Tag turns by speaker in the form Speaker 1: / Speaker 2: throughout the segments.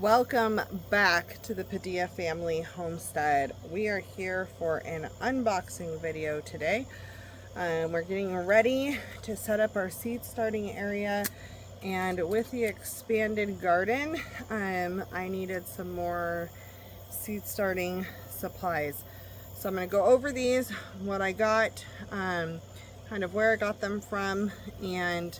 Speaker 1: Welcome back to the Padilla family homestead. We are here for an unboxing video today. We're getting ready to set up our seed starting area, and with the expanded garden, I needed some more seed starting supplies. So I'm going to go over these, what I got, kind of where I got them from, and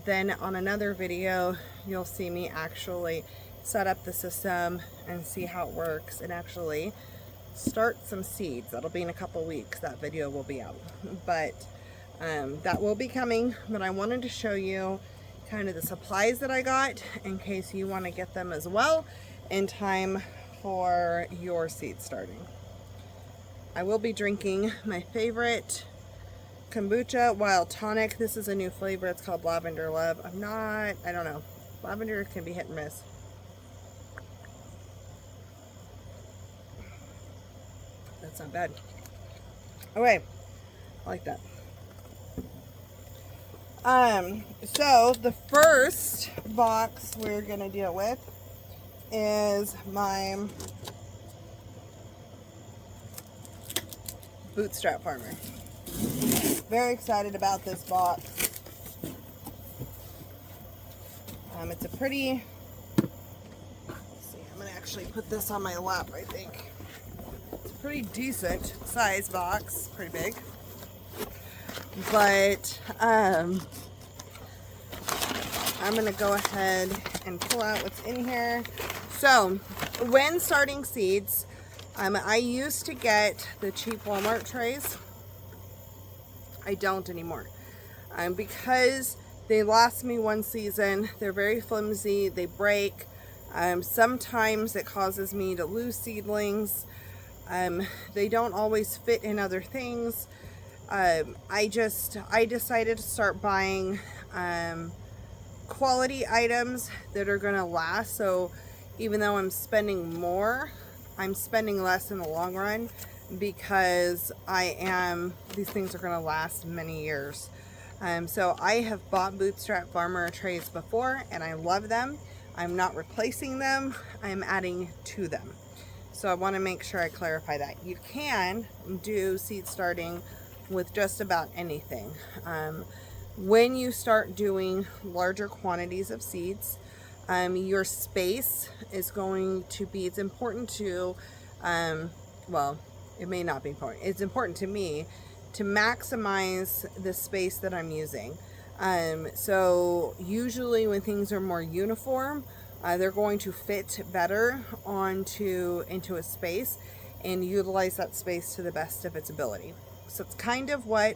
Speaker 1: then on another video you'll see me actually set up the system and see how it works and actually start some seeds. That'll be in a couple weeks. That video will be out, but that will be coming. But I wanted to show you kind of the supplies that I got in case you want to get them as well in time for your seed starting. I will be drinking my favorite kombucha wild tonic. This is a new flavor. It's called Lavender Love. I don't know. Lavender can be hit and miss. That's not bad. Okay, I like that. So the first box we're gonna deal with is my Bootstrap Farmer. Very excited about this box. It's a pretty, let's see, I'm gonna actually put this on my lap, I think. It's a pretty decent size box, pretty big. But I'm gonna go ahead and pull out what's in here. So when starting seeds, I used to get the cheap Walmart trays. I don't anymore, because they last me one season. They're very flimsy, they break. Sometimes it causes me to lose seedlings. They don't always fit in other things. I decided to start buying quality items that are gonna last. So even though I'm spending more, I'm spending less in the long run, because these things are going to last many years. So I have bought Bootstrap Farmer trays before and I love them. I'm not replacing them, I'm adding to them. So I want to make sure I clarify that. You can do seed starting with just about anything. When you start doing larger quantities of seeds, your space is going to be, it's important to, well, it may not be important. It's important to me to maximize the space that I'm using. So usually when things are more uniform, they're going to fit better into a space and utilize that space to the best of its ability. So it's kind of why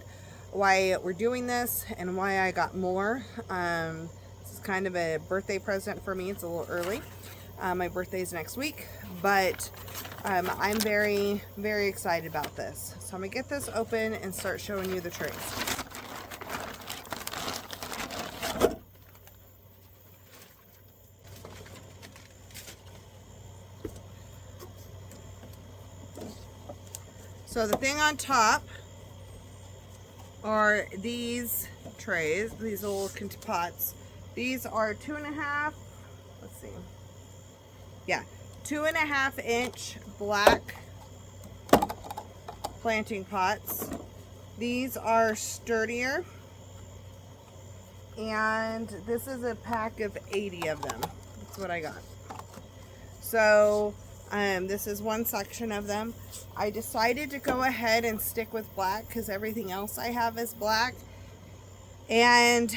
Speaker 1: we're doing this and why I got more. This is kind of a birthday present for me. It's a little early. My birthday is next week, but I'm very, very excited about this. So I'm gonna get this open and start showing you the trays. So the thing on top are these trays, these little pots. These are 2.5, let's see. Yeah, 2.5 inch black planting pots. These are sturdier, and this is a pack of 80 of them. That's what I got. So this is one section of them. I decided to go ahead and stick with black because everything else I have is black. And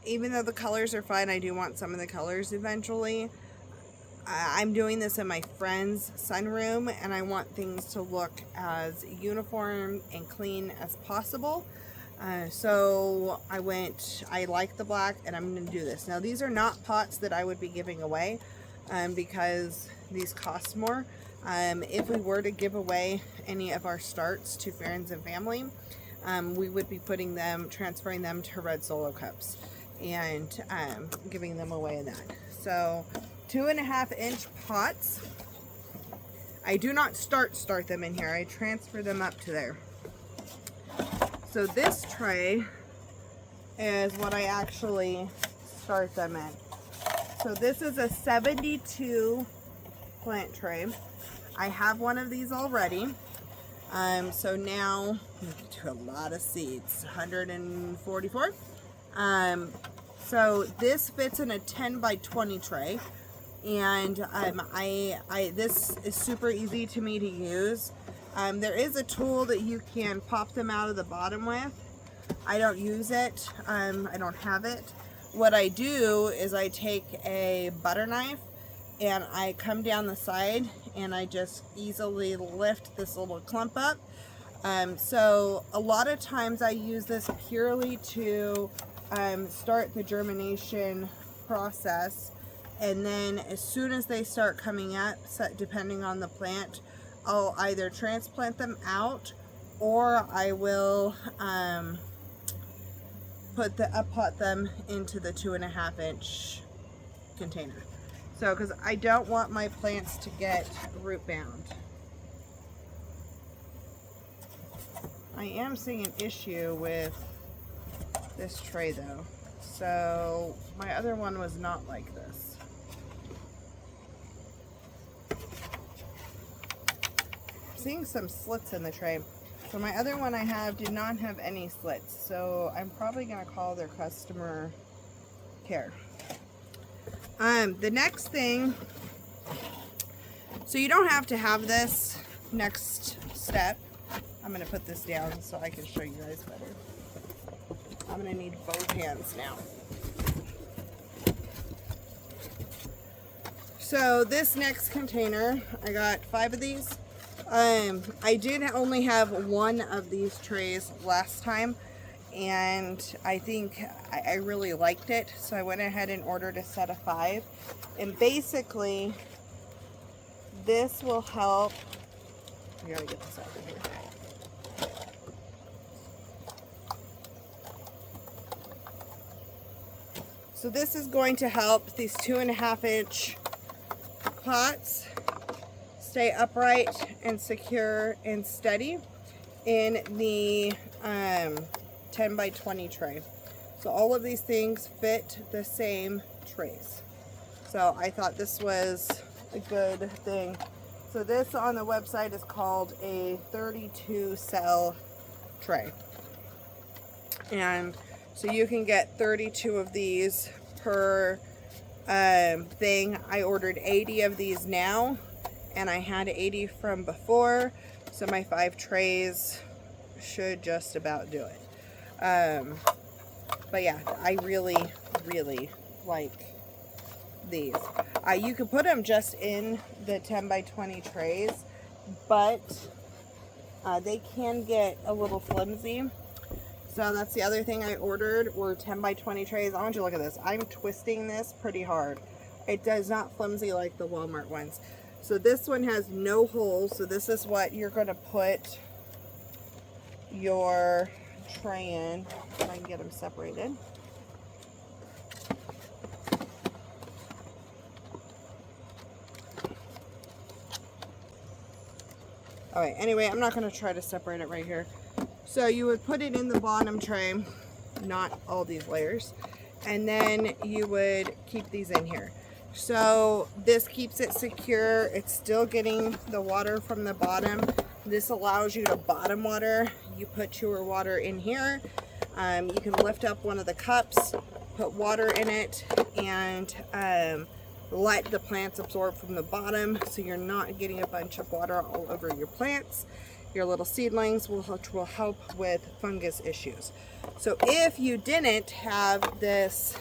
Speaker 1: even though the colors are fine, I do want some of the colors eventually. I'm doing this in my friend's sunroom, and I want things to look as uniform and clean as possible. So I like the black, and I'm going to do this. Now these are not pots that I would be giving away, because these cost more. If we were to give away any of our starts to friends and family, we would be transferring them to red Solo cups and giving them away in that. So 2.5 inch pots. I do not start them in here. I transfer them up to there. So this tray is what I actually start them in. So this is a 72 plant tray. I have one of these already. So now we can do a lot of seeds, 144. So this fits in a 10 by 20 tray, and this is super easy to me to use. There is a tool that you can pop them out of the bottom with. I don't use it. I don't have it. What I do is I take a butter knife and I come down the side and I just easily lift this little clump up. So a lot of times I use this purely to start the germination process, and then as soon as they start coming up, depending on the plant, I'll either transplant them out or I will pot them into the 2.5 inch container. So, because I don't want my plants to get root bound. I am seeing an issue with this tray though. So my other one was not like this. I'm seeing some slits in the tray. So my other one I have did not have any slits. So I'm probably gonna call their customer care. The next thing, so you don't have to have this next step. I'm going to put this down so I can show you guys better. I'm going to need both hands now. So this next container, I got 5 of these. I did only have one of these trays last time, and I think I really liked it, so I went ahead and ordered a set of 5. And basically this will help. I gotta get this out of here. So this is going to help these 2.5 inch pots stay upright and secure and steady in the 10 by 20 tray. So all of these things fit the same trays. So I thought this was a good thing. So this on the website is called a 32 cell tray. And so you can get 32 of these per thing. I ordered 80 of these now, and I had 80 from before. So my 5 trays should just about do it. But yeah, I really like these. You could put them just in the 10 by 20 trays, but they can get a little flimsy. So that's the other thing I ordered, were 10 by 20 trays. I want you to look at this. I'm twisting this pretty hard. It does not flimsy like the Walmart ones. So this one has no holes. So this is what you're going to put your tray in. If I can get them separated. Alright, anyway, I'm not going to try to separate it right here. So you would put it in the bottom tray, not all these layers, and then you would keep these in here. So this keeps it secure. It's still getting the water from the bottom. This allows you to bottom water. You put your water in here. You can lift up one of the cups, put water in it, and let the plants absorb from the bottom, so you're not getting a bunch of water all over your plants. Your little seedlings will help with fungus issues. So if you didn't have this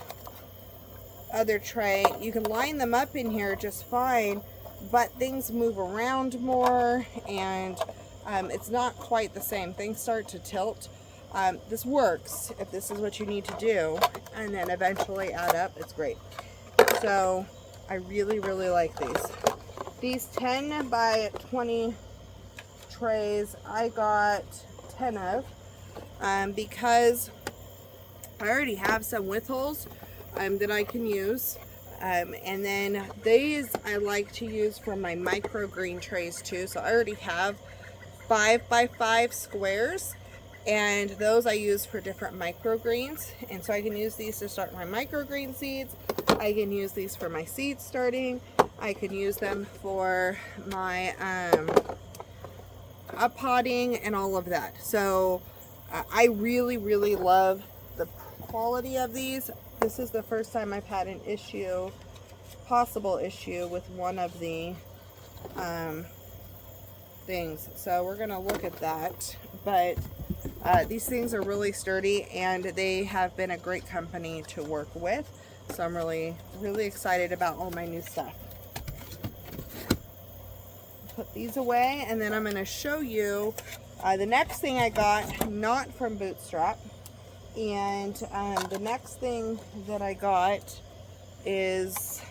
Speaker 1: other tray, you can line them up in here just fine, but things move around more, and it's not quite the same. Things start to tilt. This works if this is what you need to do, and then eventually add up. It's great. So I really like these. These 10 by 20 trays I got 10 of because I already have some with holes that I can use, and then these I like to use for my microgreen trays too. So I already have 5 by 5 squares, And those I use for different microgreens. And so I can use these to start my microgreen seeds. I can use these for my seed starting. I can use them for my potting and all of that. So I really, really love the quality of these. This is the first time I've had an issue, possible issue, with one of the things. So we're gonna look at that. But these things are really sturdy, and they have been a great company to work with. So I'm really, really excited about all my new stuff. Put these away, and then I'm going to show you the next thing I got, not from Bootstrap. And the next thing that I got is,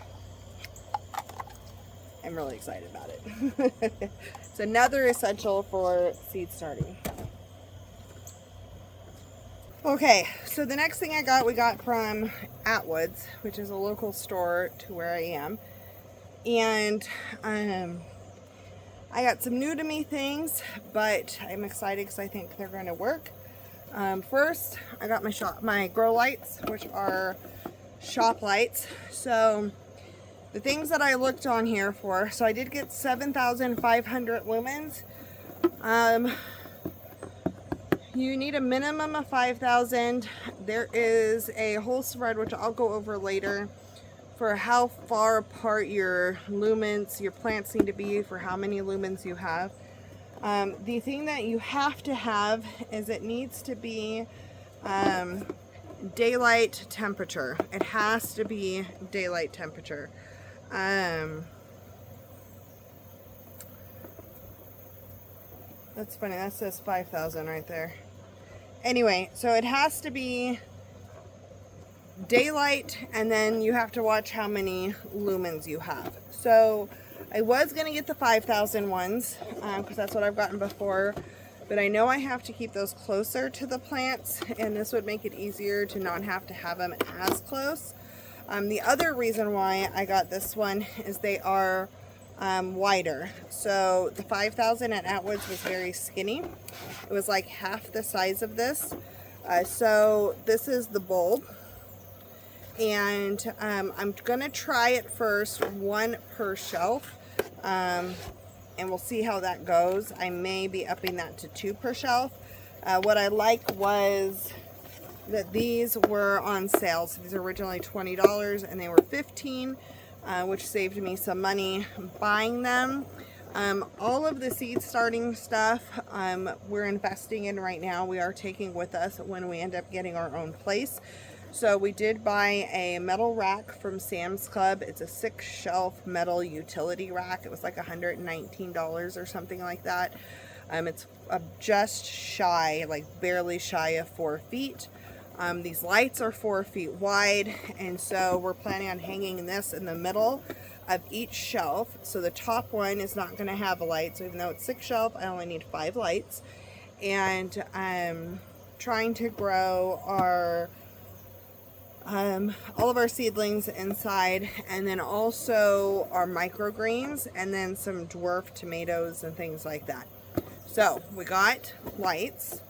Speaker 1: I'm really excited about it. It's another essential for seed starting. Okay, so the next thing I got, we got from Atwood's, which is a local store to where I am. And I got some new to me things, but I'm excited because I think they're going to work. First, I got my grow lights, which are shop lights. So the things that I looked on here for, so I did get 7,500 lumens. You need a minimum of 5,000. There is a whole spread, which I'll go over later, for how far apart your lumens, your plants need to be for how many lumens you have. The thing that you have to have is it needs to be daylight temperature. It has to be daylight temperature. That's funny, that says 5,000 right there. Anyway, so it has to be daylight, and then you have to watch how many lumens you have. So I was going to get the 5,000 ones because that's what I've gotten before, but I know I have to keep those closer to the plants, and this would make it easier to not have to have them as close. The other reason why I got this one is they are wider. So the 5,000 at Atwood's was very skinny. It was like half the size of this. So this is the bulb, and I'm gonna try it first, one per shelf, and we'll see how that goes. I may be upping that to 2 per shelf. What I like was that these were on sale. So these are originally $20 and they were $15, which saved me some money buying them. All of the seed starting stuff we're investing in right now. We are taking with us when we end up getting our own place. So we did buy a metal rack from Sam's Club. It's a 6-shelf metal utility rack. It was like $119 or something like that. It's just shy, like barely shy of 4 feet. These lights are 4 feet wide, and so we're planning on hanging this in the middle of each shelf. So the top one is not going to have a light. So even though it's 6-shelf, I only need 5 lights. And I'm trying to grow our all of our seedlings inside, and then also our microgreens, and then some dwarf tomatoes and things like that. So we got lights.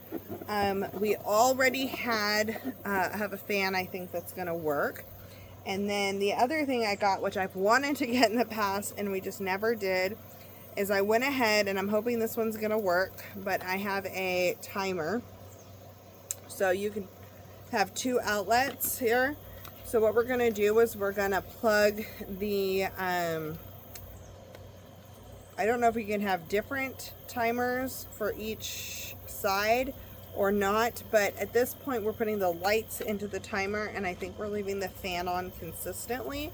Speaker 1: We already have a fan, I think, that's going to work. And then the other thing I got, which I've wanted to get in the past and we just never did, is I went ahead, and I'm hoping this one's going to work, but I have a timer. So you can have 2 outlets here. So what we're going to do is we're going to plug the, I don't know if we can have different timers for each side or not, but at this point we're putting the lights into the timer, and I think we're leaving the fan on consistently.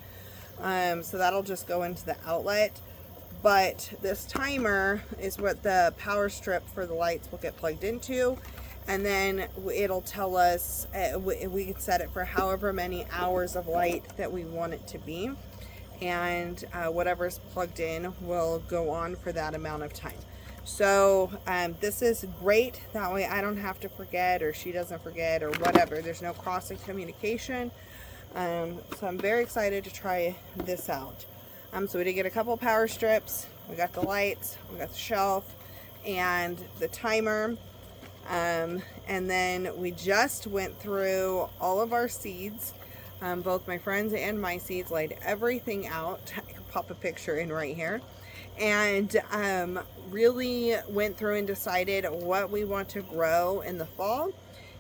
Speaker 1: So that'll just go into the outlet. But this timer is what the power strip for the lights will get plugged into, and then it'll tell us, we can set it for however many hours of light that we want it to be, and whatever's plugged in will go on for that amount of time. So this is great. That way I don't have to forget, or she doesn't forget, or whatever. There's no cross communication. So I'm very excited to try this out. So we did get a couple power strips. We got the lights, we got the shelf, and the timer. And then we just went through all of our seeds, both my friends and my seeds, laid everything out. I can pop a picture in right here. And really went through and decided what we want to grow in the fall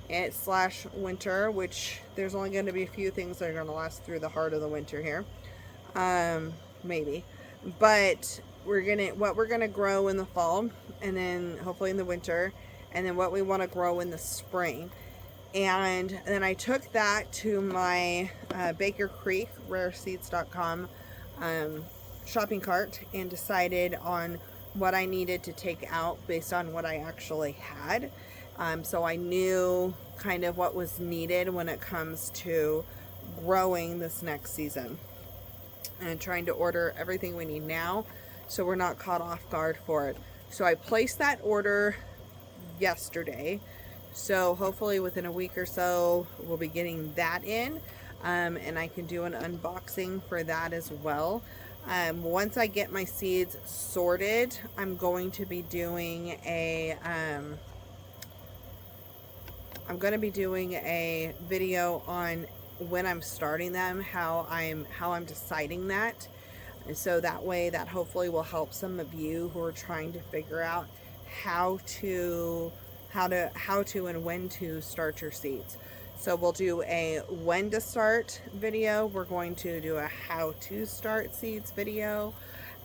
Speaker 1: and slash winter, which there's only going to be a few things that are going to last through the heart of the winter here. Maybe. But what we're gonna grow in the fall, and then hopefully in the winter, and then what we want to grow in the spring. And then I took that to my Baker Creek rareseeds.com shopping cart and decided on what I needed to take out based on what I actually had. So I knew kind of what was needed when it comes to growing this next season, and trying to order everything we need now so we're not caught off guard for it. So I placed that order yesterday, so hopefully within a week or so we'll be getting that in, and I can do an unboxing for that as well. Once I get my seeds sorted, I'm going to be doing a video on when I'm starting them, how I'm deciding that. And so that way, that hopefully will help some of you who are trying to figure out how to and when to start your seeds. So we'll do a when to start video. We're going to do a how to start seeds video,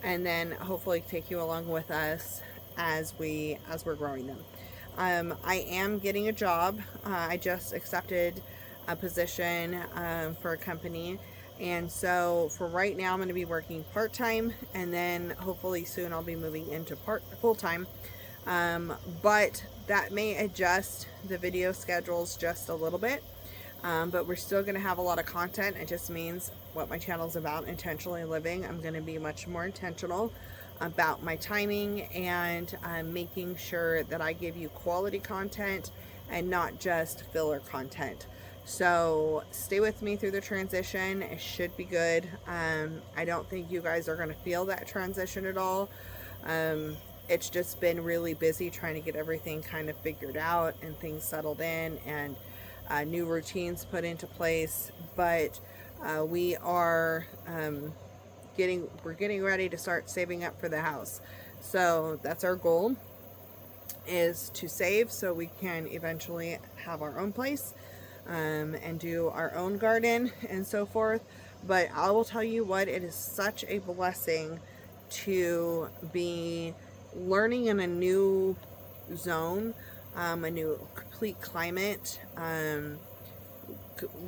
Speaker 1: and then hopefully take you along with us as we're growing them. I am getting a job. I just accepted a position for a company, and so for right now I'm going to be working part-time, and then hopefully soon I'll be moving into full-time, but that may adjust the video schedules just a little bit, but we're still going to have a lot of content. It just means what my channel is about, intentionally living. I'm going to be much more intentional about my timing and making sure that I give you quality content and not just filler content. So stay with me through the transition. It should be good. I don't think you guys are going to feel that transition at all. It's just been really busy trying to get everything kind of figured out and things settled in, and new routines put into place. But we are we're getting ready to start saving up for the house. So that's our goal, is to save so we can eventually have our own place, and do our own garden and so forth. But I will tell you what, it is such a blessing to be learning in a new zone, a new complete climate,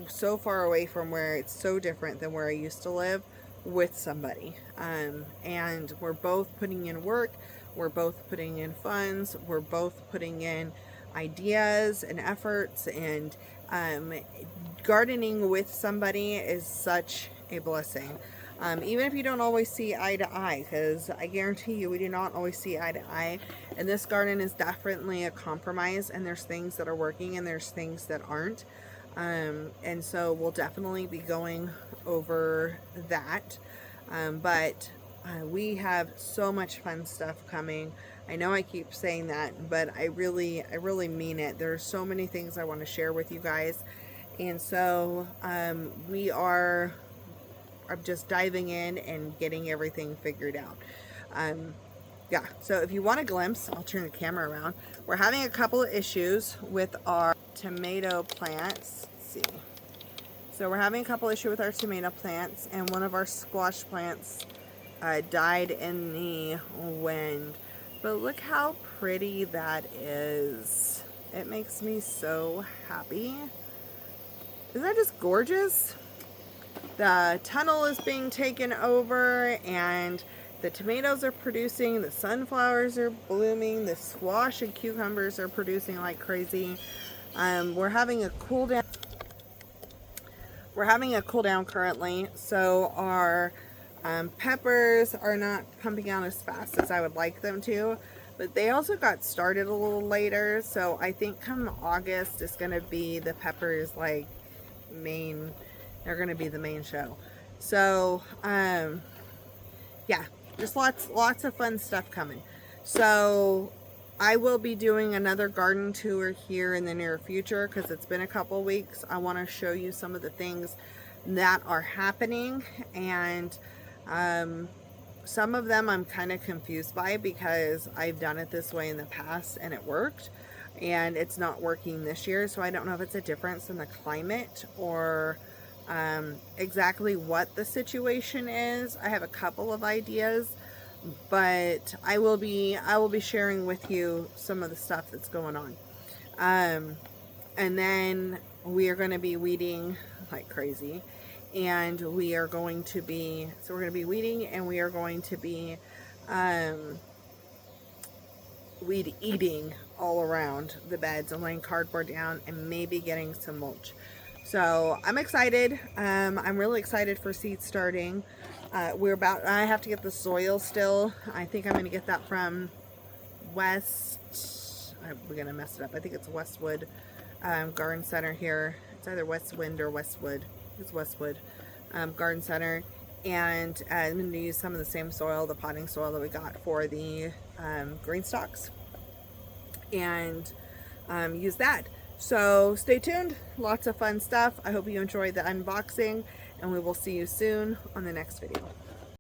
Speaker 1: so far away from where it's so different than where I used to live with somebody. And we're both putting in work, we're both putting in funds, we're both putting in ideas and efforts, and gardening with somebody is such a blessing. Even if you don't always see eye to eye, because I guarantee you we do not always see eye to eye, and this garden is definitely a compromise, and there's things that are working and there's things that aren't, and so we'll definitely be going over that, but we have so much fun stuff coming. I know I keep saying that, but I really mean it. There are so many things I want to share with you guys, and so I'm just diving in and getting everything figured out. Yeah, so if you want a glimpse, I'll turn the camera around. We're having a couple of issues with our tomato plants. Let's see. So we're having a couple issues with our tomato plants, and one of our squash plants died in the wind. But look how pretty that is. It makes me so happy. Isn't that just gorgeous? The tunnel is being taken over, and the tomatoes are producing, the sunflowers are blooming, the squash and cucumbers are producing like crazy. We're having a cool down. We're having a cool down currently, so our peppers are not pumping out as fast as I would like them to, but they also got started a little later, so I think come August is going to be the peppers like main. They're going to be the main show. So yeah, just lots of fun stuff coming. So I will be doing another garden tour here in the near future because it's been a couple weeks. I want to show you some of the things that are happening, and some of them I'm kind of confused by because I've done it this way in the past and it worked, and it's not working this year. So I don't know if it's a difference in the climate or exactly what the situation is. I have a couple of ideas, but I will be sharing with you some of the stuff that's going on. And then we are going to be weeding like crazy, and we are going to be weeding, and we are going to be weed eating all around the beds and laying cardboard down and maybe getting some mulch. So I'm excited. I'm really excited for seed starting. I have to get the soil still. I think I'm going to get that from we're going to mess it up. I think it's Westwood Garden Center here. It's either Westwind or Westwood. It's Westwood Garden Center. And I'm going to use some of the same soil, the potting soil that we got for the GreenStalks, and use that. So stay tuned. Lots of fun stuff. I hope you enjoyed the unboxing, and we will see you soon on the next video.